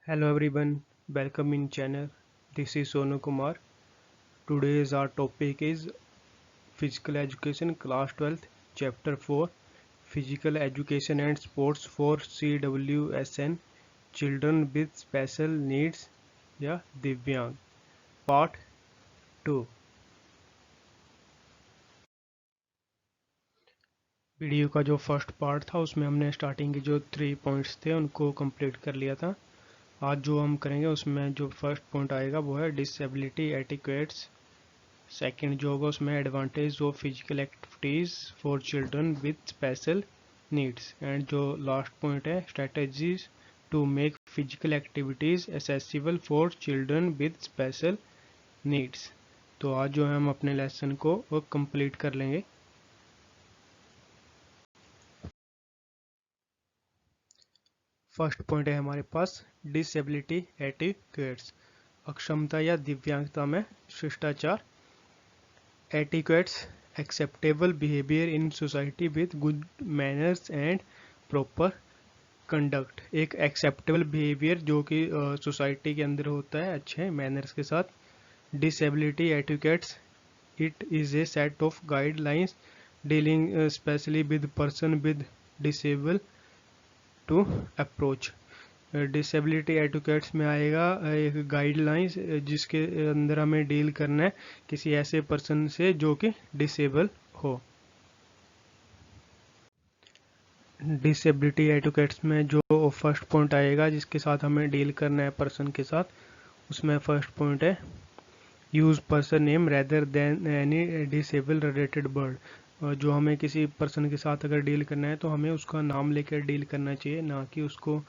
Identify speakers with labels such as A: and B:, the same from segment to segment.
A: Hello everyone, welcome in channel. This is Sonu Kumar. Today's our topic is Physical Education Class 12th Chapter 4 Physical Education and Sports for CWSN Children with Special Needs या दिव्यांग Part 2। Video का जो first part था उसमें हमने starting के जो 3 points थे उनको कंप्लीट कर लिया था। आज जो हम करेंगे उसमें जो फर्स्ट पॉइंट आएगा वो है डिसेबिलिटी एटिक्वेट्स। सेकंड जो होगा उसमें advantage of physical activities for children with special needs. And जो लास्ट पॉइंट है strategies to make physical activities accessible for children with special needs. तो आज जो है हम अपने लेसन को कंप्लीट कर लेंगे। फर्स्ट पॉइंट है हमारे पास डिसेबिलिटी एटिक्वेट्स, अक्षमता या दिव्यांगता में शिष्टाचार। Etiquettes acceptable behavior in society with good manners and proper conduct। एक acceptable behavior जो कि सोसाइटी के अंदर होता है अच्छे मैनर्स के साथ। disability etiquettes it is a set of guidelines dealing especially with person with disable to approach। Disability educates में आएगा एक गाइडलाइंस जिसके अंदर हमें डील करना है किसी ऐसे पर्सन से जो कि डिसेबल हो। डिसेबिलिटी एडुकेट्स में जो फर्स्ट पॉइंट आएगा जिसके साथ हमें डील करना है पर्सन के साथ, उसमें फर्स्ट पॉइंट है use person name rather than any disable related word. जो हमें किसी पर्सन के साथ अगर डील करना है तो हमें उसका नाम लेकर डील करना चाहिए, ना कि उसको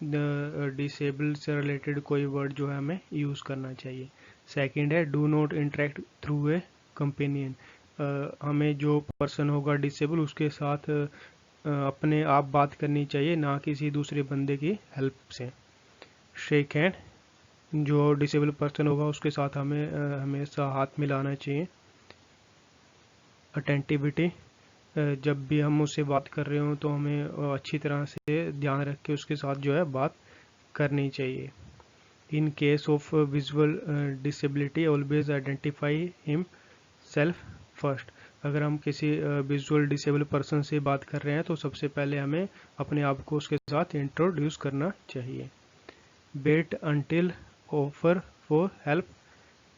A: डिसेबल से रिलेटेड कोई वर्ड जो है हमें यूज़ करना चाहिए। सेकंड है do not interact through a companion. हमें जो पर्सन होगा डिसेबल उसके साथ अपने आप बात करनी चाहिए, ना किसी दूसरे बंदे की हेल्प से। शेक हैंड, जो डिसेबल पर्सन होगा उसके साथ हमें हमेशा हाथ मिलाना चाहिए। अटेंटिविटी, जब भी हम उससे बात कर रहे हो तो हमें अच्छी तरह से ध्यान रख के उसके साथ जो है बात करनी चाहिए। In case of visual disability always identify him self first. अगर हम किसी विजुअल डिसेबल पर्सन से बात कर रहे हैं तो सबसे पहले हमें अपने आप को उसके साथ इंट्रोड्यूस करना चाहिए। Wait until offer for help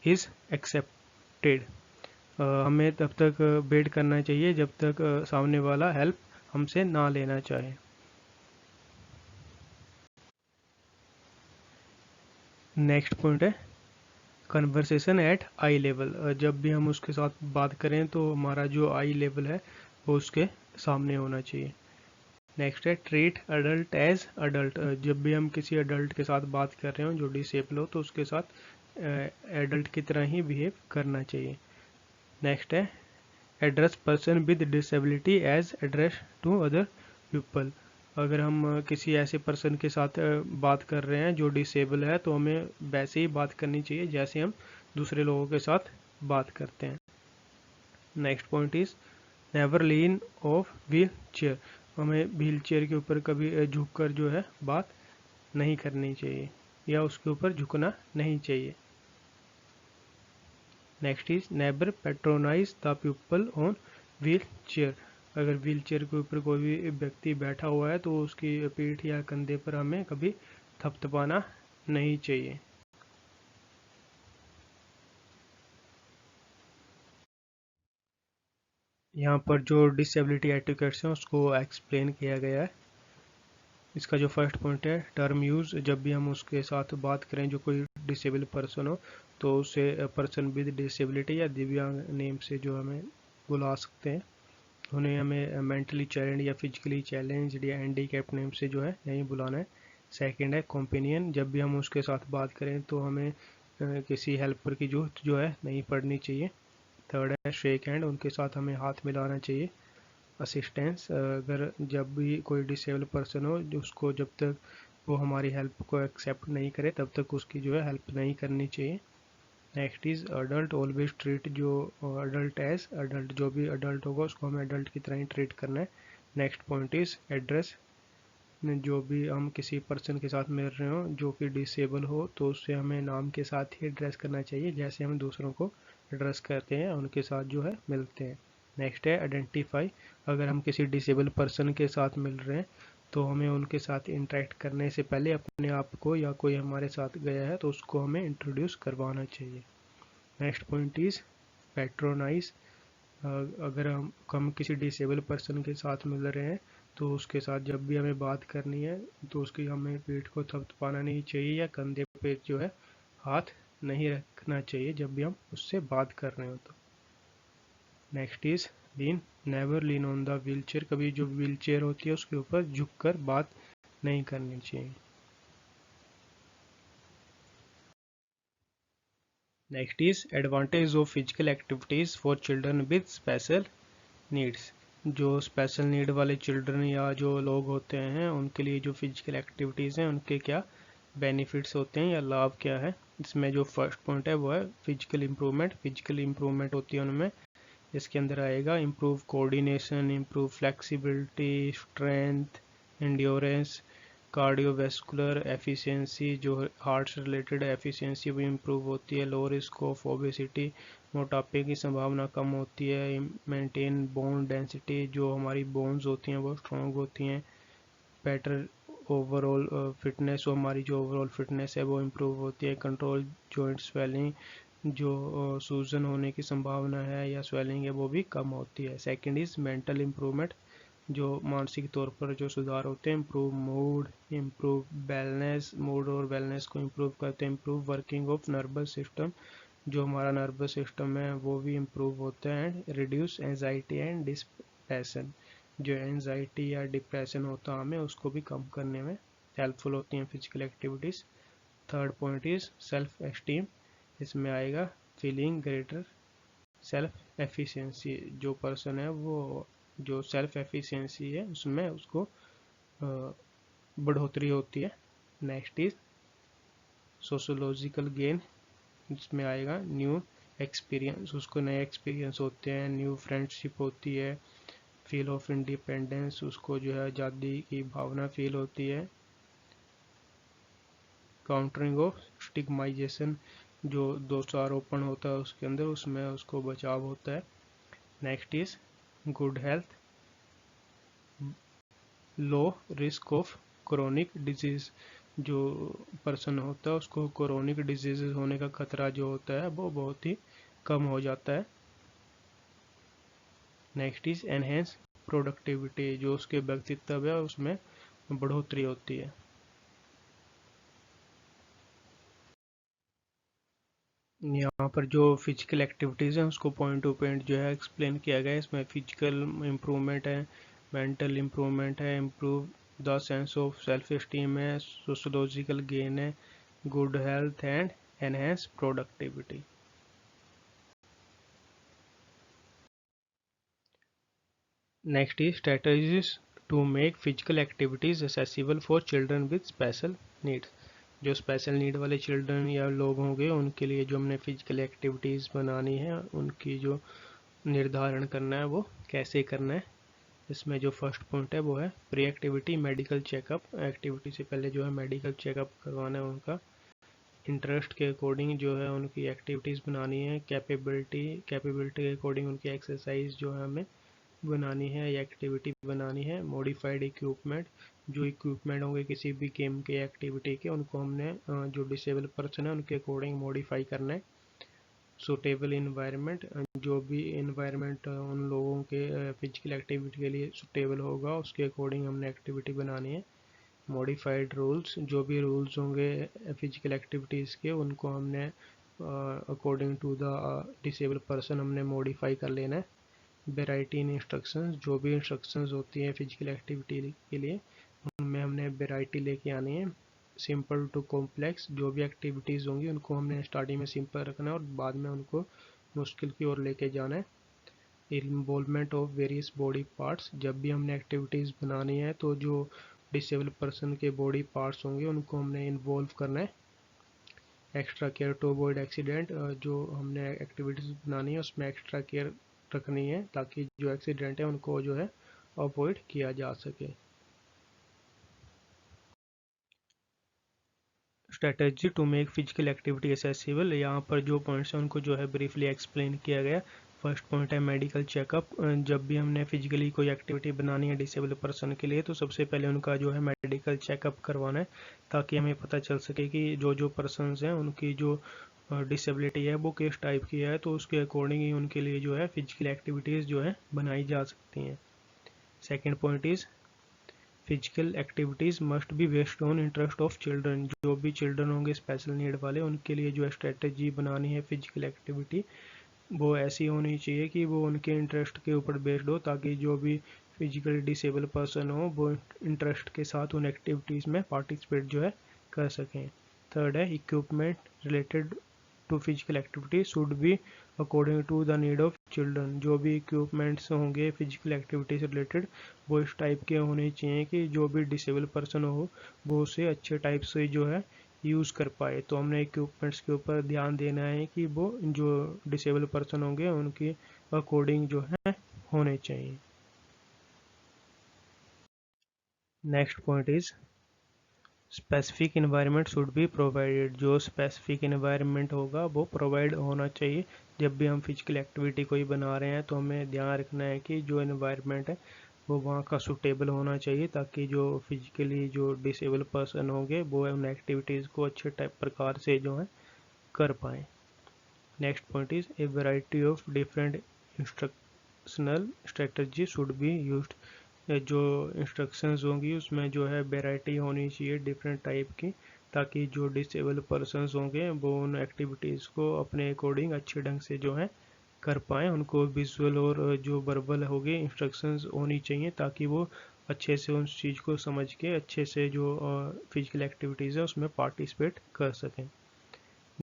A: is accepted. हमें तब तक वेट करना चाहिए जब तक सामने वाला हेल्प हमसे ना लेना चाहे। नेक्स्ट पॉइंट है कन्वर्सेशन एट आई लेवल। जब भी हम उसके साथ बात करें तो हमारा जो आई लेवल है वो उसके सामने होना चाहिए। नेक्स्ट है ट्रीट अडल्ट एज अडल्ट। जब भी हम किसी अडल्ट के साथ बात कर रहे हो जो डिसेबल हो तो उसके साथ एडल्ट की तरह ही बिहेव करना चाहिए। नेक्स्ट है address person with disability as address to other people. अगर हम किसी ऐसे पर्सन के साथ बात कर रहे हैं जो डिसेबल है तो हमें वैसे ही बात करनी चाहिए जैसे हम दूसरे लोगों के साथ बात करते हैं। Next point is never lean of wheel chair. हमें व्हील चेयर के ऊपर कभी झुककर जो है बात नहीं करनी चाहिए या उसके ऊपर झुकना नहीं चाहिए। Next is never patronise the people on wheel chair. अगर व्हील चेयर के ऊपर कोई भी व्यक्ति बैठा हुआ है तो उसकी पीठ या कंधे पर हमें कभी थपथपाना नहीं चाहिए। यहाँ पर जो डिसेबिलिटी एटिकेट्स हैं उसको एक्सप्लेन किया गया है। इसका जो फर्स्ट पॉइंट है टर्म यूज़, जब भी हम उसके साथ बात करें जो कोई डिसेबल पर्सन हो तो उसे पर्सन विद डिसेबिलिटी या दिव्यांग नेम से जो हमें बुला सकते हैं। उन्हें हमें मेंटली चैलेंज या फिजिकली चैलेंज या हैंडीकैप नेम से जो है नहीं बुलाना है। सेकंड है कॉम्पेनियन, जब भी हम उसके साथ बात करें तो हमें किसी हेल्पर की जरूरत जो है नहीं पड़नी चाहिए। थर्ड है शेक हैंड, उनके साथ हमें हाथ मिलाना चाहिए। असिस्टेंस, अगर जब भी कोई डिसेबल पर्सन हो जो उसको जब तक वो हमारी हेल्प को एक्सेप्ट नहीं करे तब तक उसकी जो है हेल्प नहीं करनी चाहिए। Next is adult always treat, जो अडल्ट एज अडल्ट, जो भी अडल्ट होगा उसको हमें अडल्ट की तरह ही ट्रीट करना है। नेक्स्ट पॉइंट इज एड्रेस जो भी हम किसी पर्सन के साथ मिल रहे हो जो कि डिसेबल हो, तो उससे हमें नाम के साथ ही एड्रेस करना चाहिए, जैसे हम दूसरों को एड्रेस करते हैं उनके साथ जो है मिलते हैं। नेक्स्ट है आइडेंटिफाई। अगर हम किसी डिसेबल पर्सन के साथ मिल रहे हैं तो हमें उनके साथ इंटरेक्ट करने से पहले अपने आप को, या कोई हमारे साथ गया है तो उसको हमें इंट्रोड्यूस करवाना चाहिए। Next point is patronise. अगर हम किसी डिसेबल पर्सन के साथ मिल रहे हैं तो उसके साथ जब भी हमें बात करनी है तो उसकी हमें पीठ को थपथपाना नहीं चाहिए, या कंधे पे जो है हाथ नहीं रखना चाहिए जब भी हम उससे बात कर रहे हो तो। Next is lean. Never lean on the wheel chair. कभी जो व्हील चेयर होती है उसके ऊपर झुककर बात नहीं करनी चाहिए। Next is advantage of physical activities for children with special needs. जो स्पेशल नीड वाले चिल्ड्रन या जो लोग होते हैं उनके लिए जो फिजिकल एक्टिविटीज़ हैं उनके क्या बेनिफिट्स होते हैं या लाभ क्या है। इसमें जो फर्स्ट पॉइंट है वो है फिजिकल इम्प्रूवमेंट। फिजिकल इम्प्रूवमेंट होती है उनमें, इसके अंदर आएगा improve coordination, improve flexibility, strength, endurance, cardiovascular efficiency, जो हार्ट से रिलेटेड एफिशिएंसी भी इम्प्रूव होती है, लो रिस्क ऑफ ओबेसिटी, मोटापे की संभावना कम होती है, मेंटेन बोन डेंसिटी, जो हमारी बोन्स होती हैं वो स्ट्रॉन्ग होती हैं, बेटर ओवरऑल फिटनेस, वो हमारी जो ओवरऑल फिटनेस है वो इम्प्रूव होती है, कंट्रोल जॉइंट स्वेलिंग, जो सूजन होने की संभावना है या स्वेलिंग है वो भी कम होती है। Second is mental improvement. जो मानसिक तौर पर जो सुधार होते हैं, improve mood, improve wellness, mood और वेलनेस को इम्प्रूव करते हैं, improve working of nervous system, जो हमारा नर्वस सिस्टम है वो भी इम्प्रूव होता है, and reduce anxiety and depression. जो एंजाइटी या डिप्रेशन होता है हमें उसको भी कम करने में हेल्पफुल होती हैं physical activities. Third point is self esteem. इसमें आएगा फीलिंग ग्रेटर सेल्फ एफिशिएंसी। जो पर्सन है वो जो सेल्फ एफिशिएंसी है उसमें उसको बढ़ोतरी होती है। Next is sociological gain. इसमें आएगा न्यू एक्सपीरियंस, उसको नए एक्सपीरियंस होते हैं, न्यू फ्रेंडशिप होती है, फील ऑफ इंडिपेंडेंस, उसको जो है आज़ादी की भावना फील होती है, काउंटरिंग ऑफ स्टिग्माइजेशन, जो दोषारोपण होता है उसके अंदर उसमें उसको बचाव होता है। Next is good health, low risk of chronic disease. जो पर्सन होता है उसको क्रोनिक डिजीज होने का खतरा जो होता है वो बहुत ही कम हो जाता है। Next is enhance productivity. जो उसके व्यक्तित्व है उसमें बढ़ोतरी होती है। यहाँ पर जो फिजिकल एक्टिविटीज़ हैं उसको पॉइंट टू पॉइंट जो है एक्सप्लेन किया गया है। इसमें फिजिकल इम्प्रूवमेंट है, मेंटल इम्प्रूवमेंट है, improve the sense of self esteem है, सोशोलॉजिकल गेन है, good health and enhance productivity. Next is strategies to make physical activities accessible for children with special needs. जो special need वाले children या लोग होंगे उनके लिए जो हमने फिजिकल एक्टिविटीज़ बनानी है उनकी जो निर्धारण करना है वो कैसे करना है। इसमें जो फर्स्ट पॉइंट है वो है pre activity medical checkup. Activity से पहले जो है मेडिकल चेकअप करवाना है उनका। इंटरेस्ट के अकॉर्डिंग जो है उनकी एक्टिविटीज़ बनानी है। कैपेबिलिटी के अकॉर्डिंग उनकी एक्सरसाइज जो है हमें बनानी है या एक्टिविटी बनानी है। मॉडिफाइड इक्विपमेंट, जो इक्विपमेंट होंगे किसी भी गेम के एक्टिविटी के उनको हमने जो डिसेबल पर्सन है उनके अकॉर्डिंग मॉडिफाई करना है। सुटेबल इन्वायरमेंट, जो भी इन्वायरमेंट उन लोगों के फिजिकल एक्टिविटी के लिए सुटेबल होगा उसके अकॉर्डिंग हमने एक्टिविटी बनानी है। मॉडिफाइड रूल्स, जो भी रूल्स होंगे फिजिकल एक्टिविटीज़ के उनको हमने according to the disable person हमने मॉडिफाई कर लेना है। वेराइटी इन इंस्ट्रक्शंस, जो भी इंस्ट्रक्शंस होती हैं फिजिकल एक्टिविटी के लिए उनमें हमने वेराइटी लेके आनी है। सिंपल टू कॉम्प्लेक्स, जो भी एक्टिविटीज़ होंगी उनको हमने स्टार्टिंग में सिंपल रखना है और बाद में उनको मुश्किल की ओर लेके जाना है। Involvement of various body parts, जब भी हमने एक्टिविटीज़ बनानी है तो जो डिसेबल पर्सन के बॉडी पार्ट्स होंगे उनको हमने इन्वॉल्व करना है। Extra care to avoid accident, जो हमने एक्टिविटीज़ बनानी है उसमें एक्स्ट्रा केयर रखनी है ताकि जो एक्सीडेंट है उनको जो है अवॉइड किया जा सके। Strategy to make physical activity accessible. यहाँ पर जो पॉइंट्स हैं उनको जो है ब्रीफली एक्सप्लेन किया गया। फर्स्ट पॉइंट है मेडिकल चेकअप। जब भी हमने फिजिकली कोई एक्टिविटी बनानी है डिसेबल पर्सन के लिए तो सबसे पहले उनका जो है मेडिकल चेकअप करवाना है, ताकि हमें पता चल सके कि जो पर्सनस हैं उनकी जो डिसेबिलिटी है वो किस टाइप की है, तो उसके अकॉर्डिंग ही उनके लिए जो है फिजिकल एक्टिविटीज़ जो है बनाई जा सकती हैं। Second point is physical activities must be based on interest of children. जो भी चिल्ड्रन होंगे स्पेशल नीड वाले, उनके लिए जो है स्ट्रेटजी बनानी है फिजिकल एक्टिविटी, वो ऐसी होनी चाहिए कि वो उनके इंटरेस्ट के ऊपर बेस्ड हो, ताकि जो भी फिजिकली डिसेबल पर्सन हो वो इंटरेस्ट के साथ उन एक्टिविटीज़ में पार्टिसिपेट जो है कर सकें। थर्ड है equipment related to physical activity should be according to the need of children. जो भी इक्विपमेंट्स होंगे फिजिकल एक्टिविटी से रिलेटेड वो इस टाइप के होने चाहिए कि जो भी डिसेबल पर्सन हो वो उसे अच्छे टाइप से जो है यूज़ कर पाए। तो हमने इक्विपमेंट्स के ऊपर ध्यान देना है कि वो जो डिसेबल पर्सन होंगे उनके अकॉर्डिंग जो है होने चाहिए। Next point is specific environment should be provided. जो स्पेसिफिक इन्वायरमेंट होगा वो प्रोवाइड होना चाहिए। जब भी हम फिजिकल एक्टिविटी कोई बना रहे हैं तो हमें ध्यान रखना है कि जो इन्वायरमेंट है वो वहाँ का सूटेबल होना चाहिए, ताकि जो फिजिकली जो डिसेबल पर्सन होंगे वो उन एक्टिविटीज़ को अच्छे टाइप प्रकार से जो है कर पाएँ। Next point is a variety of different instructional strategy should be used. जो इंस्ट्रक्शंस होंगी उसमें जो है वैरायटी होनी चाहिए डिफरेंट टाइप की, ताकि जो डिसेबल पर्सनस होंगे वो उन एक्टिविटीज़ को अपने अकॉर्डिंग अच्छे ढंग से जो है कर पाएँ। उनको विजुअल और जो वर्बल होगी इंस्ट्रक्शंस होनी चाहिए, ताकि वो अच्छे से उस चीज़ को समझ के अच्छे से जो फिजिकल एक्टिविटीज़ है उसमें पार्टिसिपेट कर सकें।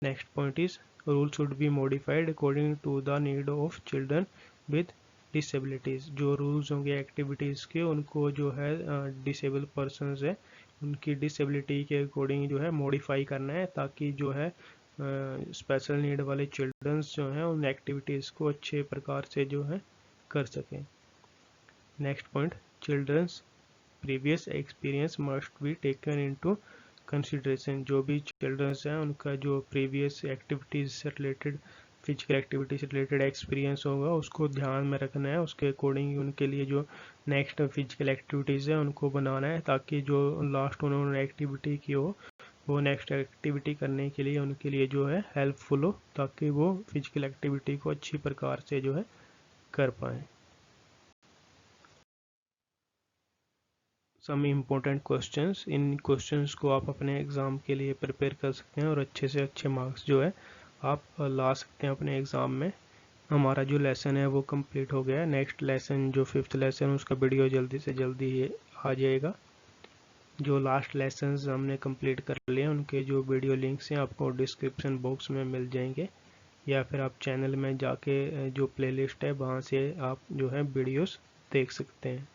A: Next point is rule should be modified according to the need of children with disabilities. जो रूल्स होंगे एक्टिविटीज़ के उनको जो है डिसेबल पर्सनस है उनकी डिसेबिलिटी के अकॉर्डिंग जो है मॉडिफाई करना है, ताकि जो है स्पेशल नीड वाले चिल्ड्रंस जो हैं उन एक्टिविटीज़ को अच्छे प्रकार से जो है कर सकें। Next point children's previous experience must be taken into consideration. जो भी चिल्ड्रंस हैं उनका जो प्रीवियस एक्टिविटीज़ से रिलेटेड फिजिकल एक्टिविटी से रिलेटेड एक्सपीरियंस होगा उसको ध्यान में रखना है। उसके अकॉर्डिंग उनके लिए जो नेक्स्ट फिजिकल एक्टिविटीज़ है उनको बनाना है, ताकि जो लास्ट उन्होंने एक्टिविटी की हो वो नेक्स्ट एक्टिविटी करने के लिए उनके लिए जो है हेल्पफुल हो, ताकि वो फिजिकल एक्टिविटी को अच्छी प्रकार से जो है कर पाएँ। सम इम्पोर्टेंट क्वेश्चंस, इन क्वेश्चंस को आप अपने एग्ज़ाम के लिए प्रिपेयर कर सकते हैं और अच्छे से अच्छे मार्क्स जो है आप ला सकते हैं अपने एग्ज़ाम में। हमारा जो लेसन है वो कंप्लीट हो गया है। नेक्स्ट लेसन जो 5th लेसन उसका वीडियो जल्दी से जल्दी ही आ जाएगा। जो लास्ट लेसन्स हमने कंप्लीट कर लिए उनके जो वीडियो लिंक्स हैं आपको डिस्क्रिप्शन बॉक्स में मिल जाएंगे, या फिर आप चैनल में जाके जो प्लेलिस्ट है वहाँ से आप जो है वीडियोस देख सकते हैं।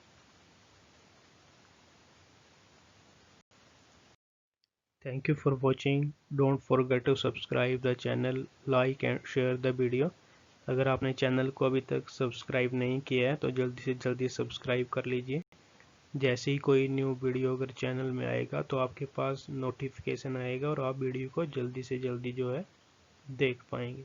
A: Thank you for watching. Don't forget to subscribe the channel, like and share the video. अगर आपने चैनल को अभी तक सब्सक्राइब नहीं किया है तो जल्दी से जल्दी सब्सक्राइब कर लीजिए। जैसे ही कोई न्यू वीडियो अगर चैनल में आएगा तो आपके पास नोटिफिकेशन आएगा और आप वीडियो को जल्दी से जल्दी जो है देख पाएंगे।